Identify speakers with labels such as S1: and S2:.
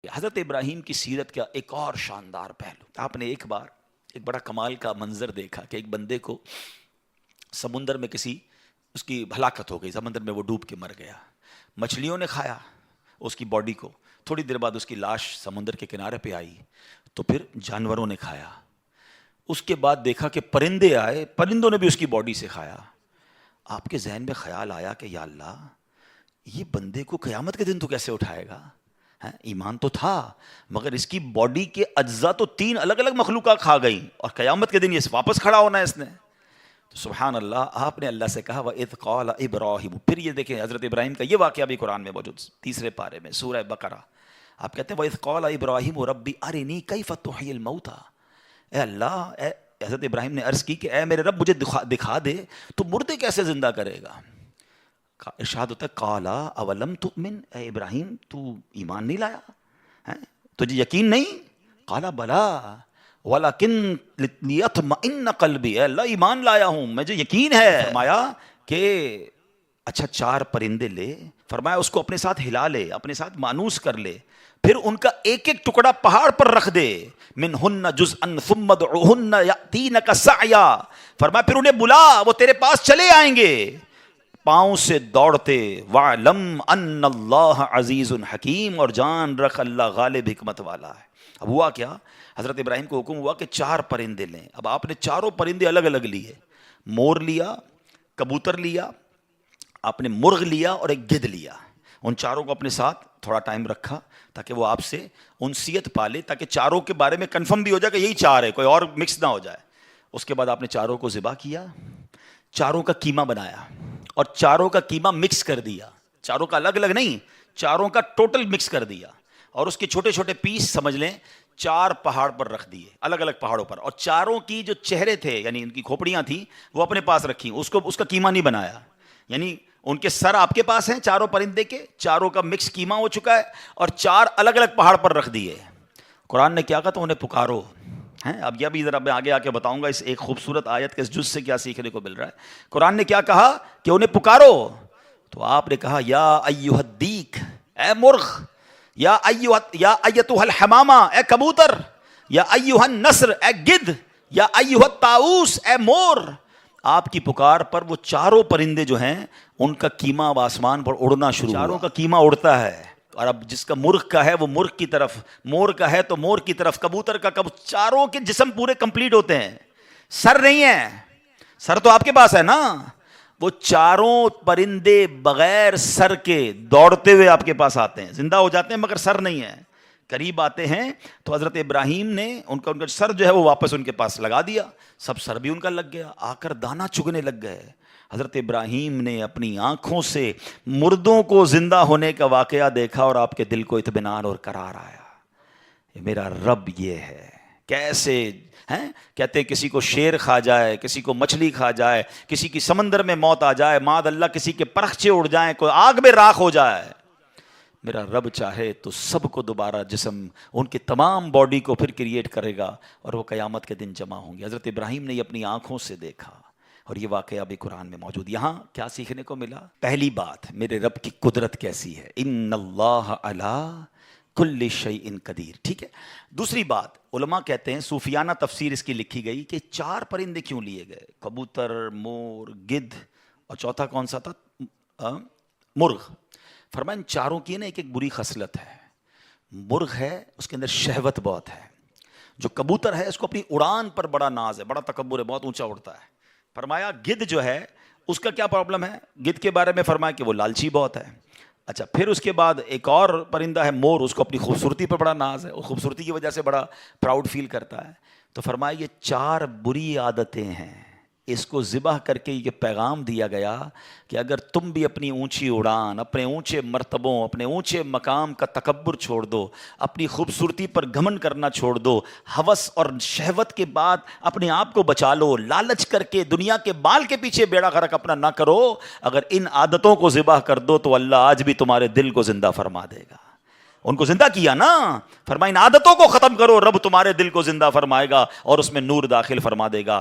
S1: حضرت ابراہیم کی سیرت کا ایک اور شاندار پہلو، آپ نے ایک بار ایک بڑا کمال کا منظر دیکھا کہ ایک بندے کو سمندر میں اس کی ہلاکت ہو گئی، سمندر میں وہ ڈوب کے مر گیا، مچھلیوں نے کھایا اس کی باڈی کو، تھوڑی دیر بعد اس کی لاش سمندر کے کنارے پہ آئی تو پھر جانوروں نے کھایا، اس کے بعد دیکھا کہ پرندے آئے، پرندوں نے بھی اس کی باڈی سے کھایا۔ آپ کے ذہن میں خیال آیا کہ یا اللہ، یہ بندے کو قیامت کے دن تو کیسے اٹھائے گا؟ ایمان تو تھا مگر اس کی باڈی کے اجزاء تو 3 الگ الگ مخلوقات کھا گئیں اور قیامت کے دن یہ واپس کھڑا ہونا ہے اس نے۔ تو سبحان اللہ، آپ نے اللہ سے کہا وَإِذْ قَالَ إِبْرَاهِيمُ، پھر یہ دیکھیں حضرت ابراہیم کا یہ واقعہ بھی قرآن میں موجود 3 پارے میں سورہ بقرہ۔ آپ کہتے ہیں وَإِذْ قَالَ إِبْرَاهِيمُ رَبِّ أَرِنِي كَيْفَ تُحْيِي الْمَوْتَى، اے اللہ، حضرت ابراہیم نے عرض کی کہ اے میرے رب مجھے دکھا دے تو مردے کیسے زندہ کرے گا۔ ارشاد ہوتا ہے قالا اولم تؤمن، اے ابراہیم تو ایمان نہیں لایا، تجھے یقین نہیں؟ قالا بلا ولکن لیطمئن قلبی، اے اللہ ایمان لایا ہوں، مجھے یقین ہے۔ فرمایا کہ اچھا 4 پرندے لے، فرمایا اس کو اپنے ساتھ ہلا لے، اپنے ساتھ مانوس کر لے، پھر ان کا ایک ایک ٹکڑا پہاڑ پر رکھ دے، منہن جزءا ثم ادعوہن یأتینک سعیا، فرمایا پھر انہیں بلا، وہ تیرے پاس چلے آئیں گے پاؤں سے دوڑتے، وَعْلَمْ أَنَّ اللَّهَ عَزِيزٌ حَكِيمٌ، اور جان رکھ اللہ غالب حکمت والا ہے۔ اب ہوا کیا، حضرت ابراہیم کو حکم ہوا کہ 4 پرندے لیں۔ اب آپ نے 4 پرندے الگ الگ لیے، مور لیا، کبوتر لیا، آپ نے مرغ لیا اور ایک گدھ لیا۔ ان 4 کو اپنے ساتھ تھوڑا ٹائم رکھا تاکہ وہ آپ سے انسیت پالے، تاکہ 4 کے بارے میں کنفرم بھی ہو جائے کہ یہی 4 ہے، کوئی اور مکس نہ ہو جائے۔ اس کے بعد آپ نے 4 کو ذبح کیا، 4 کا قیمہ بنایا اور 4 کا قیمہ مکس کر دیا، 4 کا الگ الگ نہیں، 4 کا ٹوٹل مکس کر دیا، اور اس کے چھوٹے چھوٹے پیس سمجھ لیں 4 پہاڑ پر رکھ دیے، الگ الگ پہاڑوں پر، اور 4 کی جو چہرے تھے یعنی ان کی کھوپڑیاں تھیں وہ اپنے پاس رکھی، اس کا قیمہ نہیں بنایا، یعنی ان کے سر آپ کے پاس ہیں 4 پرندے کے، 4 کا مکس قیمہ ہو چکا ہے، اور 4 الگ الگ پہاڑ پر رکھ دیے۔ قرآن نے کیا کہا تو انہیں پکارو ہیں۔ اب یہ بھی ذرا میں آگے آ کے بتاؤں گا اس ایک خوبصورت آیت کے اس جز سے کیا سیکھنے کو مل رہا ہے۔ قرآن نے کیا کہا کہ انہیں پکارو، تو آپ نے کہا یا ایھا الدیک، اے مرغ، یا ایتھا الحمامہ، اے کبوتر، یا ایھا النسر، اے گدھ، یا ایھا الطاؤس، اے مور۔ آپ کی پکار پر وہ 4 پرندے جو ہیں ان کا قیمہ اب آسمان پر اڑنا شروع ہوا، 4 کا قیمہ اڑتا ہے، اور اب جس کا مرغ کا ہے وہ مرغ کی طرف، مور کا ہے تو مور کی طرف، کبوتر کا 4 کے جسم پورے کمپلیٹ ہوتے ہیں، سر نہیں ہے، سر تو آپ کے پاس ہے نا، وہ 4 پرندے بغیر سر کے دوڑتے ہوئے آپ کے پاس آتے ہیں، زندہ ہو جاتے ہیں مگر سر نہیں ہے، قریب آتے ہیں تو حضرت ابراہیم نے ان کا سر جو ہے وہ واپس ان کے پاس لگا دیا، سب سر بھی ان کا لگ گیا، آ کر دانہ چگنے لگ گئے۔ حضرت ابراہیم نے اپنی آنکھوں سے مردوں کو زندہ ہونے کا واقعہ دیکھا اور آپ کے دل کو اطمینان اور قرار آیا، یہ میرا رب یہ ہے۔ کیسے ہیں کہتے ہیں کسی کو شیر کھا جائے، کسی کو مچھلی کھا جائے، کسی کی سمندر میں موت آ جائے، معاذ اللہ کسی کے پرخچے اڑ جائیں، کوئی آگ میں راکھ ہو جائے، میرا رب چاہے تو سب کو دوبارہ جسم، ان کی تمام باڈی کو پھر کریٹ کرے گا اور وہ قیامت کے دن جمع ہوں گے۔ حضرت ابراہیم نے یہ اپنی آنکھوں سے دیکھا اور یہ واقعہ بھی قرآن میں موجود۔ یہاں کیا سیکھنے کو ملا؟ پہلی بات، میرے رب کی قدرت کیسی ہے، ان اللہ علی کل شیء قدیر، ٹھیک ہے۔ دوسری بات، علماء کہتے ہیں صوفیانہ تفسیر اس کی لکھی گئی کہ 4 پرندے کیوں لیے گئے، کبوتر، مور، گدھ، اور چوتھا کون سا تھا، مرغ۔ فرمایا ان 4 کی نا ایک ایک بری خصلت ہے۔ مرغ ہے اس کے اندر شہوت بہت ہے، جو کبوتر ہے اس کو اپنی اڑان پر بڑا ناز ہے، بڑا تکبر ہے، بہت اونچا اڑتا ہے۔ فرمایا گدھ جو ہے اس کا کیا پرابلم ہے، گدھ کے بارے میں فرمایا کہ وہ لالچی بہت ہے۔ اچھا پھر اس کے بعد ایک اور پرندہ ہے مور، اس کو اپنی خوبصورتی پر بڑا ناز ہے، وہ خوبصورتی کی وجہ سے بڑا پراؤڈ فیل کرتا ہے۔ تو فرمایا یہ 4 بری عادتیں ہیں، اس کو ذبح کر کے یہ پیغام دیا گیا کہ اگر تم بھی اپنی اونچی اڑان، اپنے اونچے مرتبوں، اپنے اونچے مقام کا تکبر چھوڑ دو، اپنی خوبصورتی پر گھمنڈ کرنا چھوڑ دو، ہوس اور شہوت کے بعد اپنے آپ کو بچا لو، لالچ کر کے دنیا کے بال کے پیچھے بیڑا غرق اپنا نہ کرو، اگر ان عادتوں کو ذبح کر دو تو اللہ آج بھی تمہارے دل کو زندہ فرما دے گا۔ ان کو زندہ کیا نا، فرمایا ان عادتوں کو ختم کرو، رب تمہارے دل کو زندہ فرمائے گا اور اس میں نور داخل فرما دے گا۔